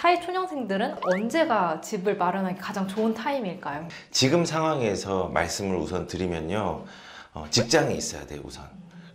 사회초년생들은 언제가 집을 마련하기 가장 좋은 타임일까요? 지금 상황에서 말씀을 우선 드리면요, 직장이 있어야 돼요, 우선.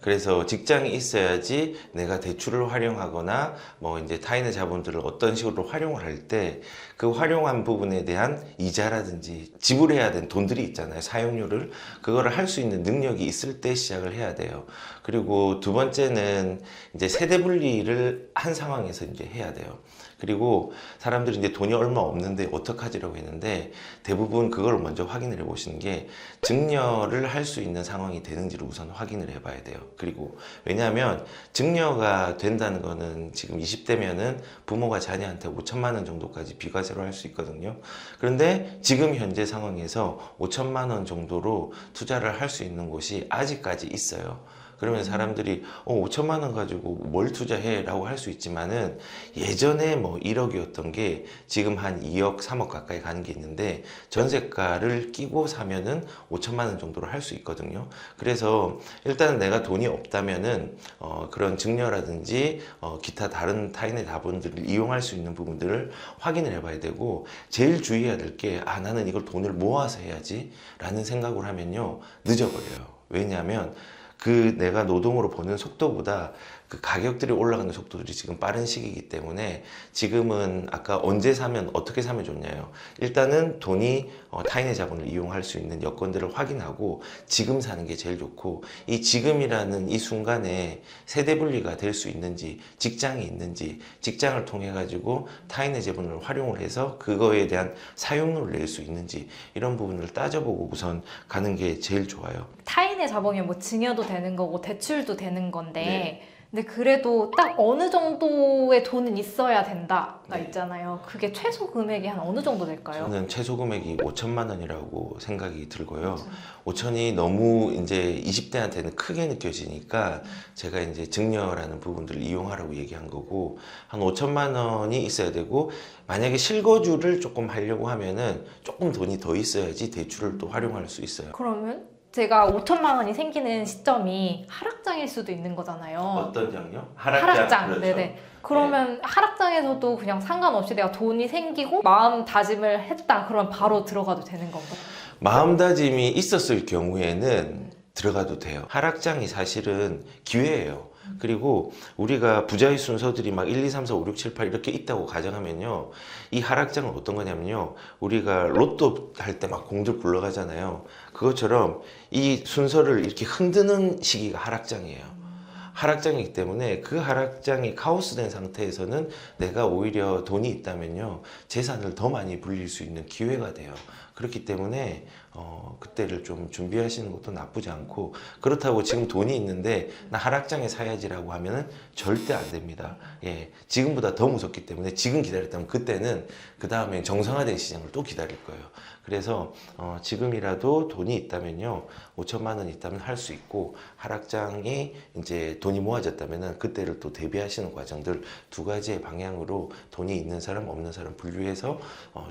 그래서 직장이 있어야지 내가 대출을 활용하거나 뭐 이제 타인의 자본들을 어떤 식으로 활용을 할 때 그 활용한 부분에 대한 이자라든지 지불해야 되는 돈들이 있잖아요. 사용료를. 그거를 할 수 있는 능력이 있을 때 시작을 해야 돼요. 그리고 두 번째는 이제 세대 분리를 한 상황에서 이제 해야 돼요. 그리고 사람들이 이제 돈이 얼마 없는데 어떡하지라고 했는데 대부분 그걸 먼저 확인을 해 보시는 게 증여를 할 수 있는 상황이 되는지를 우선 확인을 해 봐야 돼요. 그리고 왜냐하면 증여가 된다는 거는 지금 20대면은 부모가 자녀한테 5천만 원 정도까지 비과세로 할 수 있거든요. 그런데 지금 현재 상황에서 5천만 원 정도로 투자를 할 수 있는 곳이 아직까지 있어요. 그러면 사람들이 5천만 원 가지고 뭘 투자해? 라고 할 수 있지만은 예전에 뭐 1억이었던 게 지금 한 2억, 3억 가까이 가는 게 있는데 전세가를 끼고 사면은 5천만 원 정도로 할 수 있거든요. 그래서 일단 내가 돈이 없다면은 그런 증여라든지 기타 다른 타인의 자본들을 이용할 수 있는 부분들을 확인을 해봐야 되고 제일 주의해야 될 게 나는 이걸 돈을 모아서 해야지 라는 생각을 하면요 늦어버려요. 왜냐하면 그 내가 노동으로 버는 속도보다 그 가격들이 올라가는 속도들이 지금 빠른 시기이기 때문에 지금은 아까 언제 사면 어떻게 사면 좋냐요. 일단은 돈이 타인의 자본을 이용할 수 있는 여건들을 확인하고 지금 사는 게 제일 좋고 이 지금이라는 이 순간에 세대 분리가 될 수 있는지 직장이 있는지 직장을 통해 가지고 타인의 자본을 활용을 해서 그거에 대한 사용료를 낼 수 있는지 이런 부분을 따져보고 우선 가는 게 제일 좋아요. 타인의 자본이 뭐 증여도 되는 거고 대출도 되는 건데 네. 근데 그래도 딱 어느 정도의 돈은 있어야 된다가 네. 있잖아요. 그게 최소 금액이 한 어느 정도 될까요? 저는 최소 금액이 5천만 원이라고 생각이 들고요. 5천이 너무 이제 20대한테는 크게 느껴지니까 제가 이제 증여라는 부분들을 이용하라고 얘기한 거고 한 5천만 원이 있어야 되고 만약에 실거주를 조금 하려고 하면은 조금 돈이 더 있어야지 대출을 또 활용할 수 있어요. 그러면 제가 5천만 원이 생기는 시점이 하락장일 수도 있는 거잖아요. 어떤 장요? 하락장. 그렇죠. 네네. 그러면 하락장에서도 그냥 상관없이 내가 돈이 생기고 마음 다짐을 했다. 그러면 바로 들어가도 되는 건가요? 마음다짐이 있었을 경우에는 들어가도 돼요. 하락장이 사실은 기회예요. 그리고 우리가 부자의 순서들이 막 1, 2, 3, 4, 5, 6, 7, 8 이렇게 있다고 가정하면요. 이 하락장은 어떤 거냐면요. 우리가 로또 할 때 막 공들 굴러가잖아요. 그것처럼 이 순서를 이렇게 흔드는 시기가 하락장이에요. 하락장이기 때문에 그 하락장이 카오스된 상태에서는 내가 오히려 돈이 있다면요. 재산을 더 많이 불릴 수 있는 기회가 돼요. 그렇기 때문에 그때를 좀 준비하시는 것도 나쁘지 않고 그렇다고 지금 돈이 있는데 나 하락장에 사야지라고 하면은 절대 안 됩니다. 예, 지금보다 더 무섭기 때문에 지금 기다렸다면 그때는 그 다음에 정상화된 시장을 또 기다릴 거예요. 그래서 지금이라도 돈이 있다면요 5천만 원 있다면 할 수 있고 하락장이 이제 돈이 모아졌다면은 그때를 또 대비하시는 과정들 두 가지의 방향으로 돈이 있는 사람 없는 사람 분류해서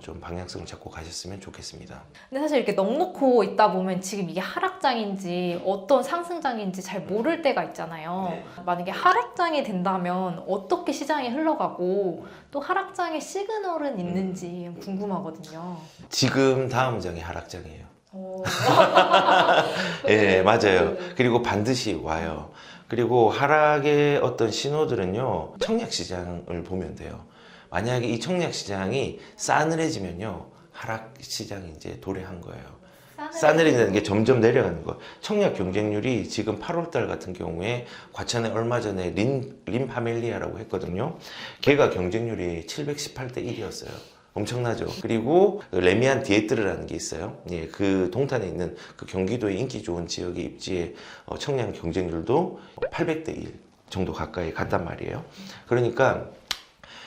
좀 방향성을 잡고 가셨으면 좋겠습니다. 근데 사실 이렇게 넉넉고 있다 보면 지금 이게 하락장인지 어떤 상승장인지 잘 모를 때가 있잖아요. 네. 만약에 하락장이 된다면 어떻게 시장이 흘러가고 또 하락장의 시그널은 있는지 궁금하거든요. 지금 다음 장이 하락장이에요. 오. 예, 맞아요. 그리고 반드시 와요. 그리고 하락의 어떤 신호들은요, 청약시장을 보면 돼요. 만약에 이 청약시장이 싸늘해지면요, 하락시장이 이제 도래한 거예요. 싸늘해지는 게 점점 내려가는 거. 청약 경쟁률이 지금 8월달 같은 경우에 과천에 얼마 전에 린 파멜리아라고 했거든요. 걔가 경쟁률이 718대 1이었어요. 엄청나죠. 그리고 레미안 디에트르라는 게 있어요. 예, 그 동탄에 있는 그 경기도의 인기 좋은 지역의 입지의 청약 경쟁률도 800대 1 정도 가까이 갔단 말이에요. 그러니까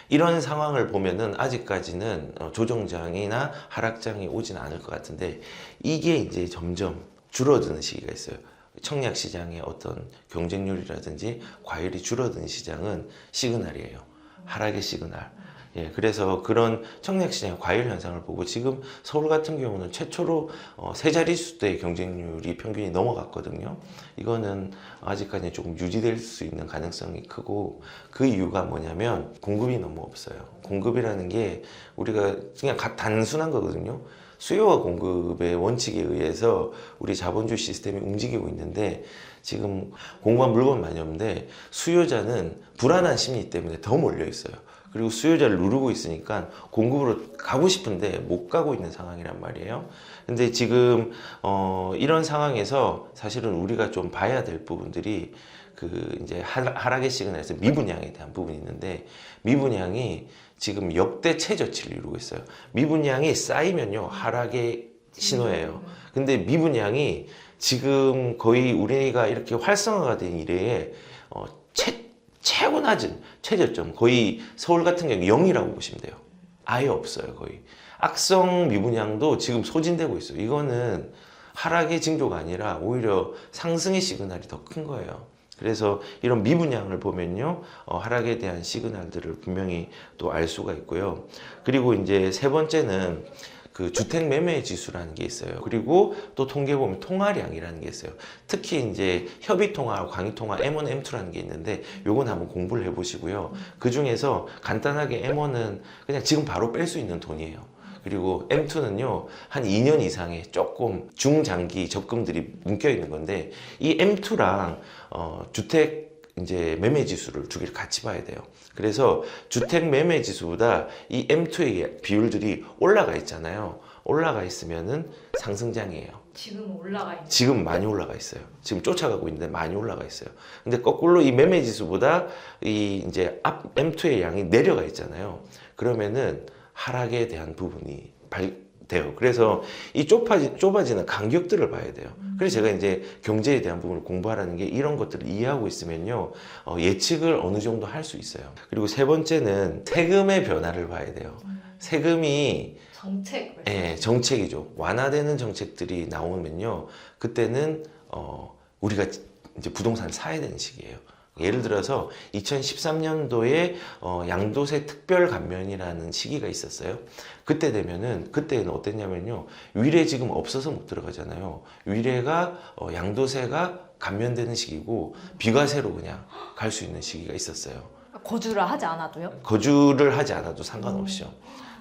이런 상황을 보면은 아직까지는 조정장이나 하락장이 오진 않을 것 같은데 이게 이제 점점 줄어드는 시기가 있어요. 청약 시장의 어떤 경쟁률이라든지 과열이 줄어드는 시장은 시그널이에요. 하락의 시그널. 예, 그래서 그런 청약시장의 과열 현상을 보고 지금 서울 같은 경우는 최초로 세 자릿수대의 경쟁률이 평균이 넘어갔거든요. 이거는 아직까지 조금 유지될 수 있는 가능성이 크고 그 이유가 뭐냐면 공급이 너무 없어요. 공급이라는 게 우리가 그냥 단순한 거거든요. 수요와 공급의 원칙에 의해서 우리 자본주의 시스템이 움직이고 있는데 지금 공급한 물건 많이 없는데 수요자는 불안한 심리 때문에 더 몰려 있어요. 그리고 수요자를 누르고 있으니까 공급으로 가고 싶은데 못 가고 있는 상황이란 말이에요. 근데 지금 이런 상황에서 사실은 우리가 좀 봐야 될 부분들이 그 이제 하락의 시그널에서 미분양에 대한 부분이 있는데 미분양이 지금 역대 최저치를 이루고 있어요. 미분양이 쌓이면요 하락의 신호예요. 근데 미분양이 지금 거의 우리가 이렇게 활성화가 된 이래에 최고 낮은 최저점 거의 서울 같은 경우 0이라고 보시면 돼요. 아예 없어요 거의. 악성 미분양도 지금 소진되고 있어요. 이거는 하락의 징조가 아니라 오히려 상승의 시그널이 더 큰 거예요. 그래서 이런 미분양을 보면요 하락에 대한 시그널들을 분명히 또 알 수가 있고요. 그리고 이제 세 번째는 그 주택 매매 지수라는 게 있어요. 그리고 또 통계 보면 통화량이라는 게 있어요. 특히 이제 협의 통화, 광의 통화, M1, M2라는 게 있는데 요건 한번 공부를 해보시고요. 그 중에서 간단하게 M1은 그냥 지금 바로 뺄 수 있는 돈이에요. 그리고 M2는요 한 2년 이상의 조금 중장기 적금들이 묶여 있는 건데 이 M2랑 주택 이제 매매 지수를 두 개를 같이 봐야 돼요. 그래서 주택 매매 지수보다 이 M2의 비율들이 올라가 있잖아요. 올라가 있으면은 상승장이에요. 지금 올라가 있는. 지금 많이 올라가 있어요. 지금 쫓아가고 있는데 많이 올라가 있어요. 근데 거꾸로 이 매매 지수보다 이 이제 앞 M2의 양이 내려가 있잖아요. 그러면은 하락에 대한 부분이 돼요. 그래서 이 좁아지는 간격들을 봐야 돼요. 그래서 제가 이제 경제에 대한 부분을 공부하라는 게 이런 것들을 이해하고 있으면요 예측을 어느 정도 할 수 있어요. 그리고 세 번째는 세금의 변화를 봐야 돼요. 세금이 정책. 예, 정책이죠. 완화되는 정책들이 나오면요 그때는 우리가 이제 부동산을 사야 되는 시기예요. 예를 들어서 2013년도에 양도세 특별 감면이라는 시기가 있었어요. 그때는 어땠냐면요. 위례 지금 없어서 못 들어가잖아요. 위례가 양도세가 감면되는 시기고 비과세로 그냥 갈 수 있는 시기가 있었어요. 거주를 하지 않아도요? 거주를 하지 않아도 상관없이요.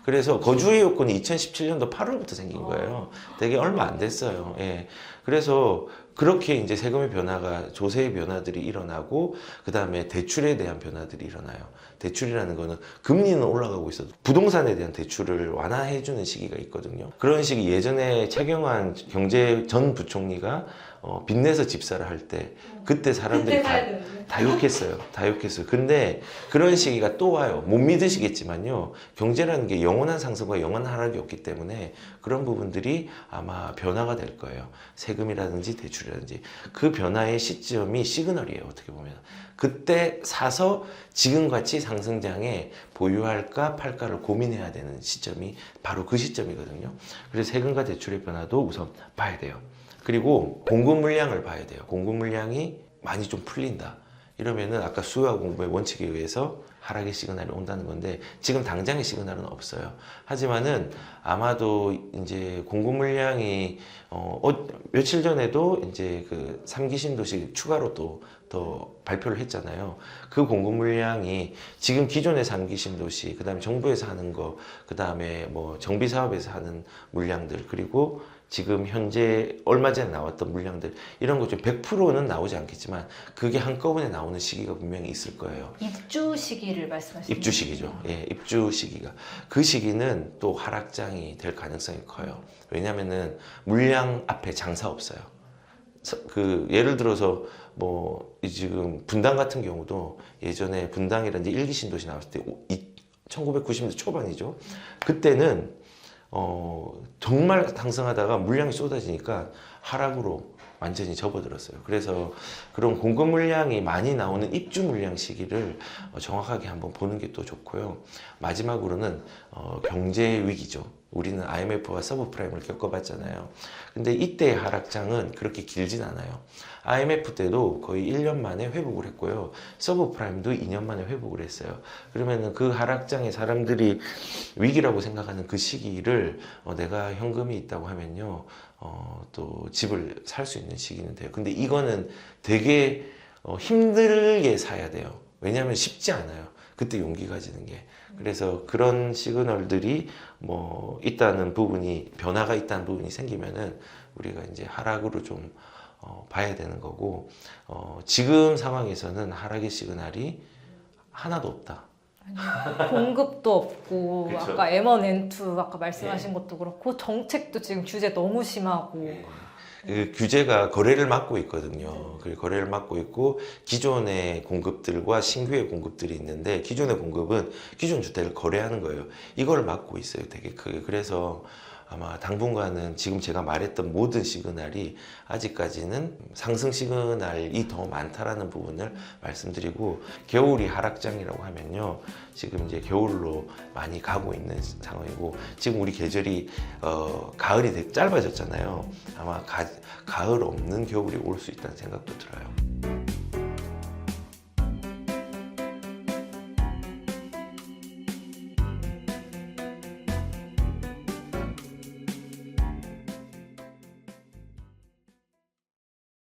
그래서 거주의 요건이 2017년도 8월부터 생긴 거예요. 되게 얼마 안 됐어요. 예. 그래서 그렇게 이제 세금의 변화가 조세의 변화들이 일어나고 그 다음에 대출에 대한 변화들이 일어나요. 대출이라는 거는 금리는 올라가고 있어도 부동산에 대한 대출을 완화해주는 시기가 있거든요. 그런 시기 예전에 최경환 경제 전 부총리가 빚내서 집사를 할 때 그때 사람들이 다 욕했어요. 다 욕했어요. 근데 그런 시기가 또 와요. 못 믿으시겠지만요. 경제라는 게 영원한 상승과 영원한 하락이 없기 때문에 그런 부분들이 아마 변화가 될 거예요. 세금이라든지 대출이라든지 그 변화의 시점이 시그널이에요. 어떻게 보면. 그때 사서 지금같이 상승장에 보유할까 팔까를 고민해야 되는 시점이 바로 그 시점이거든요. 그래서 세금과 대출의 변화도 우선 봐야 돼요. 그리고 공급 물량을 봐야 돼요. 공급 물량이 많이 좀 풀린다. 이러면은 아까 수요와 공급의 원칙에 의해서 하락의 시그널이 온다는 건데 지금 당장의 시그널은 없어요. 하지만은 아마도 이제 공급 물량이 며칠 전에도 이제 그 3기 신도시 추가로 또 더 발표를 했잖아요. 그 공급 물량이 지금 기존의 3기 신도시, 그다음에 정부에서 하는 거, 그다음에 뭐 정비 사업에서 하는 물량들, 그리고 지금 현재 얼마 전에 나왔던 물량들 이런 거 좀 100%는 나오지 않겠지만 그게 한꺼번에 나오는 시기가 분명히 있을 거예요. 입주 시기를 말씀하시는 입주 시기죠. 예, 입주 시기가. 그 시기는 또 하락장이 될 가능성이 커요. 왜냐면은 물량 앞에 장사 없어요. 그 예를 들어서 뭐 지금 분당 같은 경우도 예전에 분당이라든지 1기 신도시 나왔을 때 1990년대 초반이죠. 그때는 정말 상승하다가 물량이 쏟아지니까 하락으로 완전히 접어들었어요. 그래서 그런 공급 물량이 많이 나오는 입주 물량 시기를 정확하게 한번 보는 게 또 좋고요. 마지막으로는 경제 위기죠. 우리는 IMF와 서브프라임을 겪어봤잖아요. 근데 이때의 하락장은 그렇게 길진 않아요. IMF 때도 거의 1년 만에 회복을 했고요. 서브프라임도 2년 만에 회복을 했어요. 그러면은 그 하락장에 사람들이 위기라고 생각하는 그 시기를 내가 현금이 있다고 하면요. 또 집을 살 수 있는 시기는 돼요. 근데 이거는 되게 힘들게 사야 돼요. 왜냐하면 쉽지 않아요. 그때 용기 가지는 게. 그래서 그런 시그널들이 뭐 있다는 부분이, 변화가 있다는 부분이 생기면은 우리가 이제 하락으로 좀 봐야 되는 거고, 지금 상황에서는 하락의 시그널이 하나도 없다. 공급도 없고 그쵸. 아까 M1, N2 아까 말씀하신 것도 그렇고 정책도 지금 규제 너무 심하고 그 규제가 거래를 막고 있거든요. 그 거래를 막고 있고 기존의 공급들과 신규의 공급들이 있는데, 기존의 공급은 기존 주택을 거래하는 거예요. 이걸 막고 있어요. 되게 크게. 그래서 아마 당분간은 지금 제가 말했던 모든 시그널이 아직까지는 상승 시그널이 더 많다라는 부분을 말씀드리고, 겨울이 하락장이라고 하면요, 지금 이제 겨울로 많이 가고 있는 상황이고, 지금 우리 계절이 가을이 되게 짧아졌잖아요. 아마 가을 없는 겨울이 올 수 있다는 생각도 들어요.